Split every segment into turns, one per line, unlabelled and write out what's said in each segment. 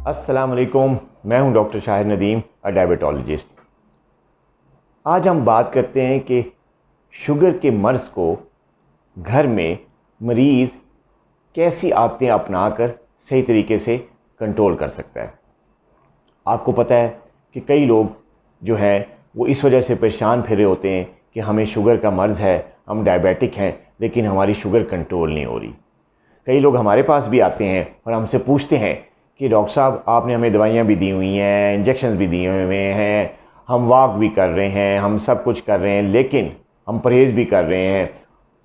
अस्सलाम वालेकुम, मैं हूं डॉक्टर शाहिद नदीम, डायबिटोलॉजिस्ट। आज हम बात करते हैं कि शुगर के मर्ज़ को घर में मरीज़ कैसी आदतें अपनाकर सही तरीके से कंट्रोल कर सकता है। आपको पता है कि कई लोग जो हैं वो इस वजह से परेशान फिर रहे होते हैं कि हमें शुगर का मर्ज़ है, हम डायबिटिक हैं, लेकिन हमारी शुगर कंट्रोल नहीं हो रही। कई लोग हमारे पास भी आते हैं और हमसे पूछते हैं कि डॉक्टर साहब, आपने हमें दवाइयाँ भी दी हुई हैं, इंजेक्शन भी दिए हुए हैं, हम वॉक भी कर रहे हैं, हम सब कुछ कर रहे हैं, लेकिन हम परहेज़ भी कर रहे हैं,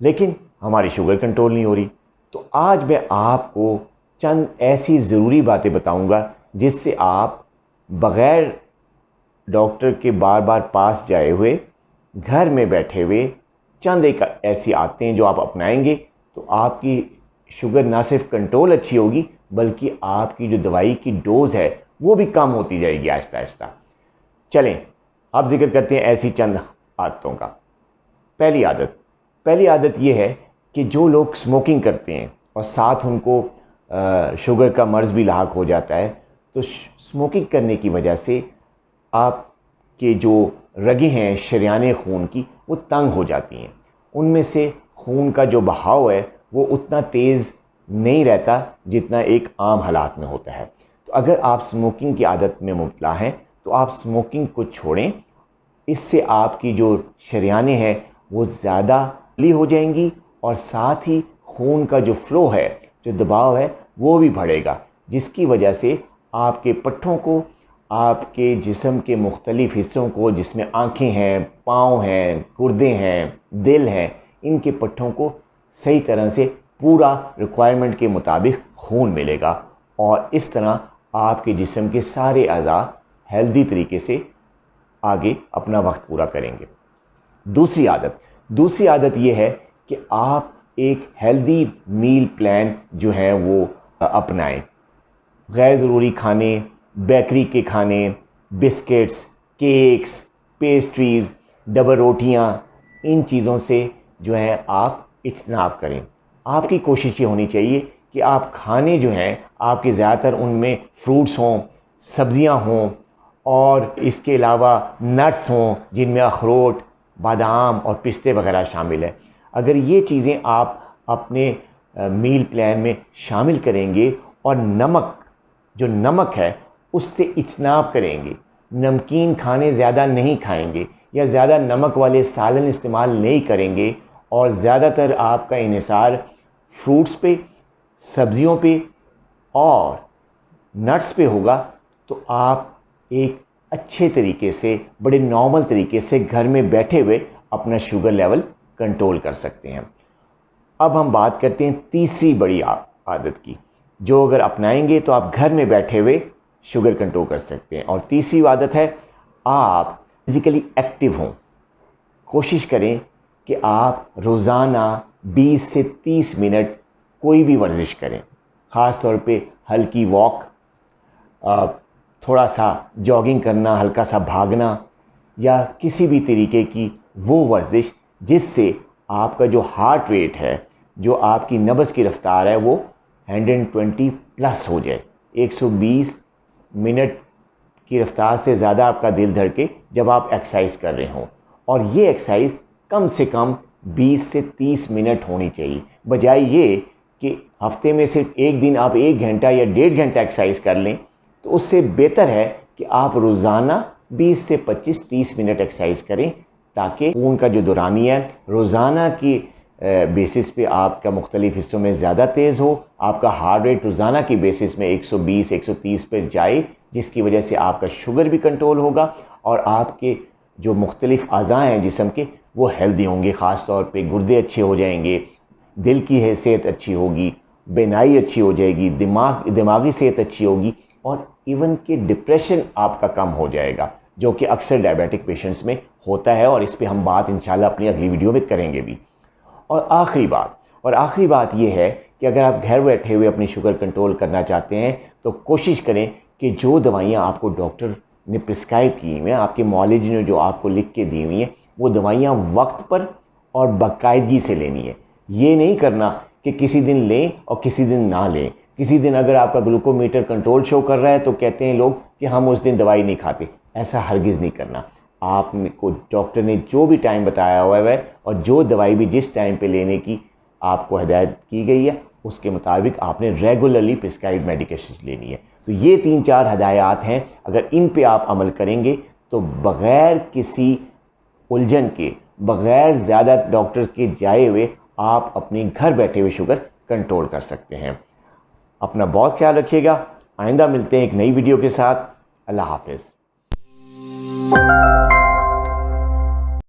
लेकिन हमारी शुगर कंट्रोल नहीं हो रही। तो आज मैं आपको चंद ऐसी ज़रूरी बातें बताऊंगा जिससे आप बग़ैर डॉक्टर के बार बार पास जाए हुए घर में बैठे हुए चंद एक ऐसी आदतें जो आप अपनाएंगे तो आपकी शुगर ना सिर्फ कंट्रोल अच्छी होगी बल्कि आपकी जो दवाई की डोज़ है वो भी कम होती जाएगी आहिस्ता आहिस्ता। चलें अब जिक्र करते हैं ऐसी चंद आदतों का। पहली आदत ये है कि जो लोग स्मोकिंग करते हैं और साथ उनको शुगर का मर्ज़ भी लाक हो जाता है, तो स्मोकिंग करने की वजह से आपके जो रगें हैं शरीयाने खून की वो तंग हो जाती हैं। उनमें से खून का जो बहाव है वो उतना तेज़ नहीं रहता जितना एक आम हालात में होता है। तो अगर आप स्मोकिंग की आदत में मुब्तला हैं तो आप स्मोकिंग को छोड़ें। इससे आपकी जो शरीयानें हैं वो ज़्यादा ली हो जाएंगी और साथ ही खून का जो फ़्लो है, जो दबाव है, वो भी बढ़ेगा, जिसकी वजह से आपके पट्ठों को, आपके जिस्म के मुख्तलिफ़ हिस्सों को, जिसमें आँखें हैं, पाँव हैं, गुर्दे हैं, दिल हैं, इनके पट्ठों को सही तरह से पूरा रिक्वायरमेंट के मुताबिक खून मिलेगा और इस तरह आपके जिस्म के सारे अज़ा हेल्दी तरीके से आगे अपना वक्त पूरा करेंगे। दूसरी आदत ये है कि आप एक हेल्दी मील प्लान जो है वो अपनाएं। गैर ज़रूरी खाने, बेकरी के खाने, बिस्किट्स, केक्स, पेस्ट्रीज़, डबल रोटियां, इन चीज़ों से जो है आप इज्तनाब करें। आपकी कोशिश ये होनी चाहिए कि आप खाने जो हैं आपके ज़्यादातर उनमें फ्रूट्स हों, सब्ज़ियां हों और इसके अलावा नट्स हों जिनमें अखरोट, बादाम और पिस्ते वगैरह शामिल है। अगर ये चीज़ें आप अपने मील प्लान में शामिल करेंगे और नमक है उससे इज्तनाब करेंगे, नमकीन खाने ज़्यादा नहीं खाएंगे या ज़्यादा नमक वाले सालन इस्तेमाल नहीं करेंगे और ज़्यादातर आपका इन्हिसार फ्रूट्स पे, सब्ज़ियों पे और नट्स पे होगा, तो आप एक अच्छे तरीके से, बड़े नॉर्मल तरीके से घर में बैठे हुए अपना शुगर लेवल कंट्रोल कर सकते हैं। अब हम बात करते हैं तीसरी बड़ी आदत की, जो अगर अपनाएंगे तो आप घर में बैठे हुए शुगर कंट्रोल कर सकते हैं। और तीसरी आदत है आप फिज़िकली एक्टिव हों। कोशिश करें कि आप रोज़ाना 20 से 30 मिनट कोई भी वर्जिश करें, ख़ास तौर पे हल्की वॉक, थोड़ा सा जॉगिंग करना, हल्का सा भागना या किसी भी तरीके की वो वर्जिश जिससे आपका जो हार्ट रेट है, जो आपकी नब्ज़ की रफ़्तार है, वो 120 प्लस हो जाए। 120 मिनट की रफ़्तार से ज़्यादा आपका दिल धड़के जब आप एक्सरसाइज कर रहे हों, और ये एक्सरसाइज कम से कम 20 से 30 मिनट होनी चाहिए। बजाय ये कि हफ्ते में सिर्फ एक दिन आप 1 घंटा या 1.5 घंटा एक्सरसाइज कर लें, तो उससे बेहतर है कि आप रोज़ाना 20 से 25-30 मिनट एक्सरसाइज करें, ताकि खून का जो दौरानिया है रोज़ाना की बेसिस पे आपका मुख्तलिफ़ हिस्सों में ज़्यादा तेज़ हो, आपका हार्ट रेट रोज़ाना की बेसिस में 120-130 पर जाए, जिसकी वजह से आपका शुगर भी कंट्रोल होगा और आपके जो मुख्तलिफ़ अज़ा हैं जिस्म के वो हेल्दी होंगे। ख़ास तौर पे गुर्दे अच्छे हो जाएंगे, दिल की सेहत अच्छी होगी, बेनाई अच्छी हो जाएगी, दिमागी सेहत अच्छी होगी और इवन कि डिप्रेशन आपका कम हो जाएगा, जो कि अक्सर डायबिटिक पेशेंट्स में होता है और इस पे हम बात इंशाल्लाह अपनी अगली वीडियो में करेंगे भी। और आखिरी बात ये है कि अगर आप घर बैठे हुए अपनी शुगर कंट्रोल करना चाहते हैं तो कोशिश करें कि जो दवाइयाँ आपको डॉक्टर ने प्रिस्क्राइब की हुई हैं, आपके मौलिज ने जो आपको लिख के दी हुई हैं, वो दवाइयाँ वक्त पर और बाकायदगी से लेनी है। ये नहीं करना कि किसी दिन लें और किसी दिन ना लें। किसी दिन अगर आपका ग्लूकोमीटर कंट्रोल शो कर रहा है तो कहते हैं लोग कि हम उस दिन दवाई नहीं खाते। ऐसा हरगिज़ नहीं करना। आपको डॉक्टर ने जो भी टाइम बताया हुआ है और जो दवाई भी जिस टाइम पे लेने की आपको हिदायत की गई है उसके मुताबिक आपने रेगुलरली प्रिस्क्राइब मेडिकेशन लेनी है। तो ये 3-4 हदायत हैं, अगर इन पे आप अमल करेंगे तो बग़ैर किसी उलझन के, बग़ैर ज़्यादा डॉक्टर के जाए हुए आप अपने घर बैठे हुए शुगर कंट्रोल कर सकते हैं। अपना बहुत ख्याल रखिएगा। आइंदा मिलते हैं एक नई वीडियो के साथ। अल्लाह हाफ़िज़।